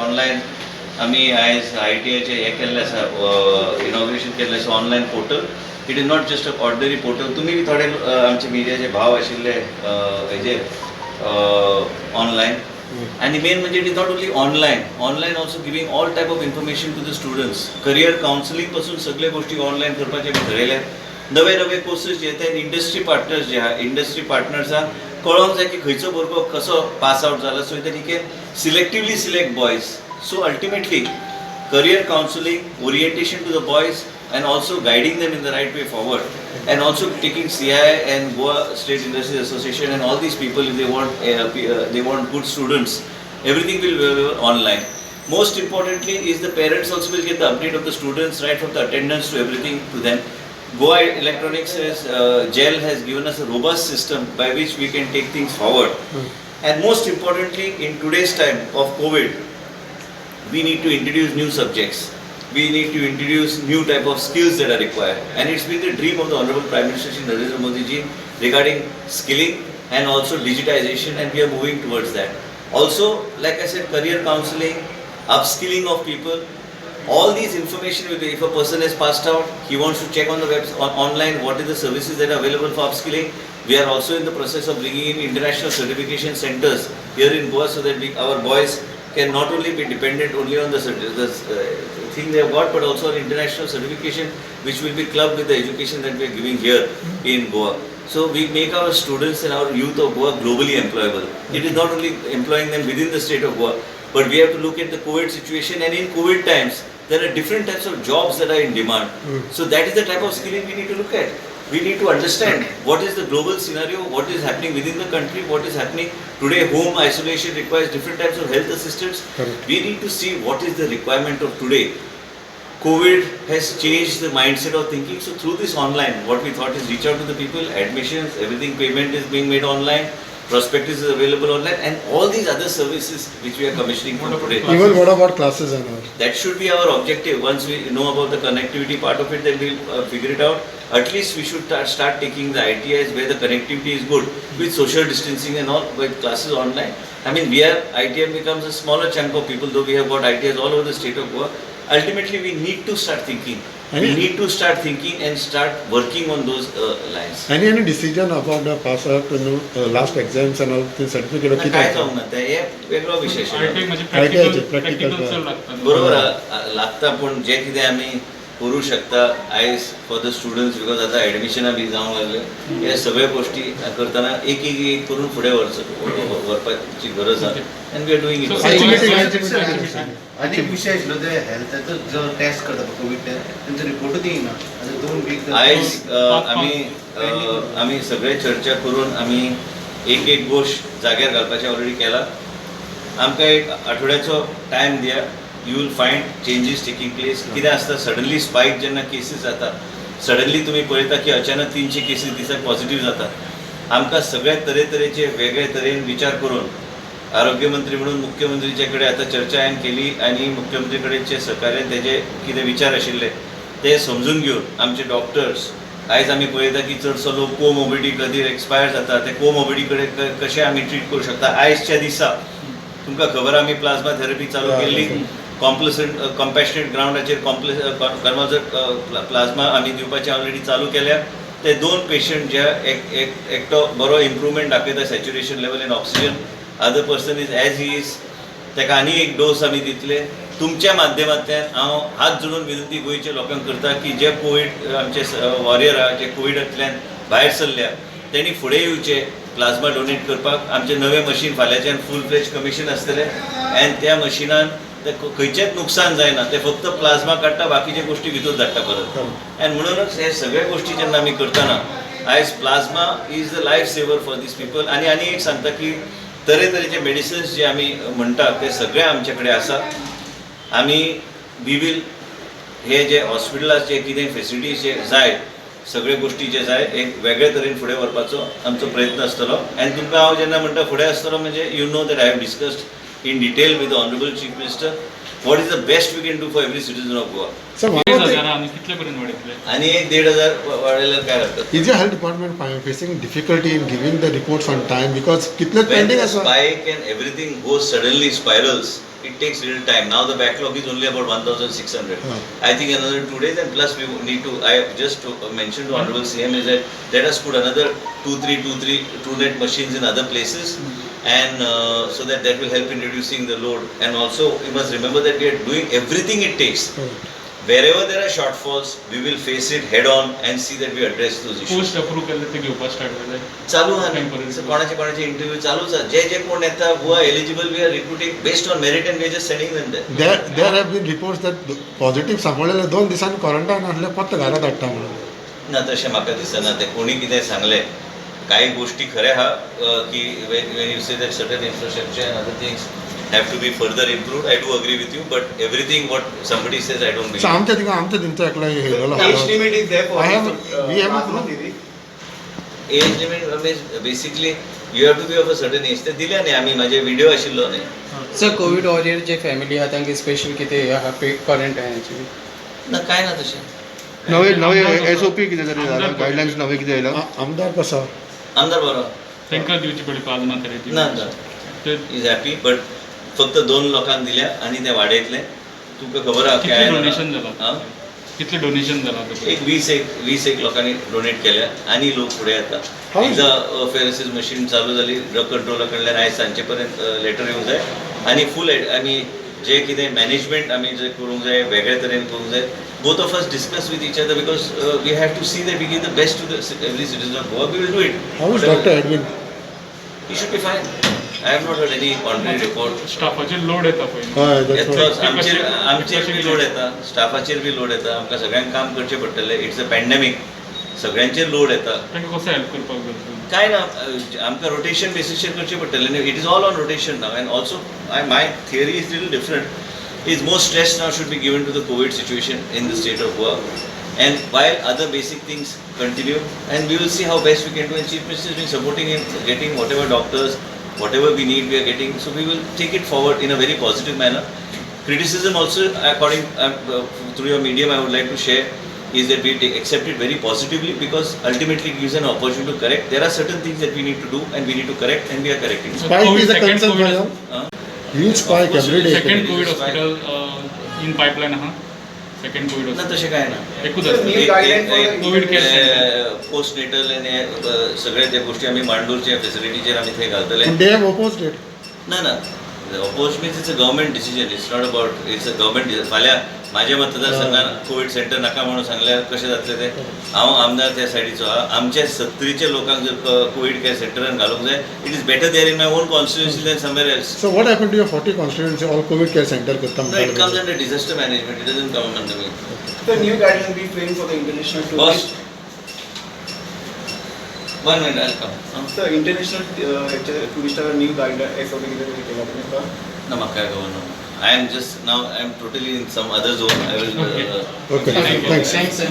Online आमी आयज ITIचे हे केल्लें आसा, इनॉग्रेशन केल्लें आसा online portal. It is not just a ordinary portal. तुमी बी थोडे आमचे मिडियाचे भाव आशिल्ले हेजे ऑनलायन. आणि मेन म्हणजे it is not only online also giving all type of information to the students. Career counselling पासून सगळे गोष्टी ऑनलायन करपाचे ठरयले. नवे नवे कोर्सेस जे ते इंडस्ट्री पार्टनर्स जे आहा, इंडस्ट्री पार्टनर्सांक कळोंक जाय की खंयचो भुरगो कसो पास आउट जाला. So that he can selectively select boys. So ultimately, career counseling, orientation to the boys, and also guiding them in the right way forward, and also taking CI and Goa State Industries Association and all these people, if they want good students, everything will be available online. Most importantly is the parents also will get the update of the students, right from the attendance to everything to them. Goa Electronics GEL has given us a robust system by which we can take things forward. And most importantly, in today's time of COVID, we need to introduce new subjects. We need to introduce new type of skills that are required. And it's been the dream of the Honorable Prime Minister Shri Narendra Modi ji regarding skilling and also digitization, and we are moving towards that. Also, like I said, career counseling, upskilling of people, all these information will be, if a person has passed out, he wants to check on the web, online what are the services that are available for upskilling. We are also in the process of bringing in international certification centers here in Goa so that our boys can not only be dependent only on the thing they have got, but also on international certification, which will be clubbed with the education that we are giving here in Goa. So we make our students and our youth of Goa globally employable. It is not only employing them within the state of Goa, but we have to look at the COVID situation, and in COVID times, there are different types of jobs that are in demand. So that is the type of skilling we need to look at. We need to understand what is the global scenario, what is happening within the country, what is happening today. Home isolation requires different types of health assistance. We need to see what is the requirement of today. COVID has changed the mindset of thinking. So through this online, what we thought is reach out to the people, admissions, everything, payment is being made online, prospectus is available online, and all these other services which we are commissioning from today. Even what about classes and all? That should be our objective. Once we know about the connectivity part of it, then we'll figure it out. At least we should start taking the ITIs where the connectivity is good, with social distancing and all, with classes online. I mean, ITI becomes a smaller chunk of people, though we have got ITIs all over the state of Goa. Ultimately, we need to start thinking. We need to start thinking and start working on those lines. Any decision about the pass out, last exams and all the certificate? काय जाऊ ना ते वेगळो विषय practical बरोबर लागता, पण जे कितें आमी करू शकता आयज फॉर द स्टुडंट्स, बिकॉज आता ऍडमिशनां बी जावंक लागले, हे सगळे गोष्टी करतना एक एक एक करून फुडें व्हरपाची गरज आसा. And we are doing it. आणि विषय आशिल्लो ते हेल्थाचो जो टेस्ट करता कोविड टेस्ट, तेंचो रिपोर्टूच येयना. आतां 2 वीक आयज आमी सगळे चर्चा करून आमी एक एक गोष्ट जाग्यार घालपाचें ऑलरेडी केला. आमकां एक आठवड्याचो टायम दिया. You will find changes taking place. कितें आसता, सडनली स्पायक जेन्ना केसीस जाता, सडनली तुमी पळयता की अचानक 300 केसीस दिसाक पॉझिटिव्ह जाता. आमकां सगळ्या तरेतरेचे वेगळे तरेन विचार करून आरोग्य मंत्री म्हणून मुख्यमंत्रीचे कडेन आतां चर्चा हांवें केली, आनी मुख्यमंत्री कडेनचे सहकार्यान तेजे कितें विचार आशिल्ले ते समजून घेवन आमचे डॉक्टर्स, आयज आमी पळयता की चडसो लोक कोमोबिडी खातीर एक्सपायर जाता, ते कोमोबिडी कडेन कशें आमी ट्रीट करूं शकता. आयजच्या दिसा तुमकां खबर आमी प्लाझ्मा थेरपी चालू केल्ली. कॉम्पॅशनेट ग्राउंडाचेर प्लाझ्मा आमी दिवपाचें ऑलरेडी चालू केल्या. ते 2 पेशंट जे एकटो बरो इम्प्रुवमेंट दाखयता saturation level in oxygen, other person is as he is, ताका आनी एक डोस आमी दितले. तुमच्या माध्यमांतल्यान हांव हात जोडून विनंती गोंयच्या लोकांक करता की जे कोवीड आमचे वॉरियर आहा, जे कोविडांतल्यान भायर सरल्या, त्यांनी फुडें येवचे प्लाझ्मा डोनेट करपाक. आमचे नवे मशीन फाल्यांच्यान फूल फ्लेज कमिशन आसतलें, आनी त्या मशिनान ते खंयचेंच नुकसान जायना. ते फक्त प्लाझ्मा काडटा, बाकीचे गोष्टी भितर धाडटा परत. आनी म्हणूनच हे सगळे गोष्टी जेन्ना आमी करतना आयज plasma is the life saver for these people. आनी एक सांगता की तरेतरेचे मेडिसिन्स जे आमी म्हणटा ते सगळे आमचे कडेन आसा. आमी वी वील हे जे हॉस्पिटलाचे जे कितें फेसिलिटीज जे जाय, सगळे गोष्टी जे जाय, एक वेगळे तरेन फुडें व्हरपाचो आमचो प्रयत्न आसतलो. आनी तुमकां हांव जेन्ना म्हणटा फुडें आसतलो, म्हणजे you know that I have discussed in detail with the Honorable Chief Minister what is the best we can do for every citizen of Goa. आणि एक 1,500 वाढायला काय हरकत. Is the health department facing difficulty in giving the reports on time because kitlet pending as spike and everything goes suddenly spirals, it takes little time. Now the backlog is only about 1,600. Hmm. I think another 2 days, and plus we need to, I just to mention to Honorable CM is that let us put another 2-3 machines in other places, and so that will help in reducing the load. And also you must remember that we are doing everything it takes. Wherever there are shortfalls, we will face it head on and see that we address those issues. Post approve केलं ते घेवपाक start केलें. चालू आहे ना. Temporary. So कोणाचे interview चालूच आहे. जे कोण येतात who are eligible, we are recruiting based on merit and we are just sending them there. There have been reports that positive सांपडलेले 2 दिसांनी क्वारंटायन आसले फक्त घरात हाडटा म्हणून. ना तशें म्हाका दिसना ते कोणी कितें सांगलें. काही गोष्टी खऱ्या हा की when you say that certain infrastructure and other things have to be further improved, I do agree with you, but everything what somebody says I don't So believe. आमच्या दिनचो एकला हेलेलो Age limit is there for I have- we have a Mahatma group. Devi. Age limit means basically you have to be of a certain age. ते दिल्या न्ही आमी म्हाजे video आशिल्लो न्ही. Sir Covid warrior जे family आहा तांकां स्पेशल कितें आहा पे क्वॉरंटायनाची ना काय ना तशें. नवे SOP कितें तरी जाला गायडलायन्स नवे कितें आयला आमदार कसो आमदार बरो तांकां दिवची पडली प्लाझ्मा थेरपी. ना ना इज हॅपी बट फक्त 2 लोकांक दिल्या आणि ते वाडयतले. तुका खबर आहा कितले डोनेशन हां? जाला कितले डोनेशन जाला एक 20 लोकांनी डोनेट केल्या आणि लोक फुडें येता. How is- एकदा फेरसिस मशीन चालू जाली ड्रग कंट्रोला कडल्यान आयज सांजे पर्यंत लेटर येवंक जाय आनी फूल आमी जे कितें मॅनेजमेंट आमी जे करूंक जाय वेगळे तरेन करूंक जाय. Both of us discuss with each other because we have to see that we give the best to the every citizen of Goa. We will do it. How is doctor Edwin he should be fine. I have not heard any contrary report. स्टाफाचेर load येता पळय. हय येतलोच. कशी- आमचेर B कशी- load येता, स्टाफाचेर B load येता, आमकां सगळ्यांक काम करचें पडटलें. It's a pandemic. सगळ्यांचेर लोड येता. तांकां कसो हेल्प करपाक जाय. काय ना आमकां रोटेशन बेसिसचेर करचें पडटलें न्ही. It is all on rotation now. And also my theory is little different. Is more stress now should be given to the COVID situation in the state of Goa. And while other basic things continue, and we will see how best we can do. And Chief Minister has been supporting him, getting whatever doctors, whatever we need, we are getting. So we will take it forward in a very positive manner. Criticism also, according through your medium, I would like to share is that we accept it very positively because ultimately it gives an opportunity to correct. There are certain things that we need to do and we need to correct, and we are correcting. Spike is a Second concern for COVID- you. Uh, Huge spike Of course, every day. Second Covid Spike. Hospital in pipeline आहा. Second Covid ना तशें काय ना. एकूच Sir, new आसता. guideline for the COVID care centre. Postnatal आनी सगळे ते गोष्टी आमी मांडूरच्या फेसिलिटीचेर आमी थंय घालतले. And they have opposed it. ना ना oppose means it's a government decision. It's not about it's a government decision. फाल्यां म्हाज्या मतदारसंघान कोविड सेंटर नाका म्हणून सांगल्यार कशें जातलें तें. हांव आमदार त्या सायडीचो आहा. आमच्या 70चे लोकांक जर कोविड केअर सेंटरान घालूंक जाय it is better there in my own constituency than somewhere else. So what happened to your 40 constituency all COVID care center करता No, it comes under disaster management. It doesn't come under me. The new guideline be framed for the international Boss, tourists. 1 minute, I'll come. The international tourist new guideline SOP किती तरी केला तुम्ही का? No, म्हाका काय खबर ना. I am just now. I am totally in some other zone. I will. Okay, Thank you. thanks. Thanks sir.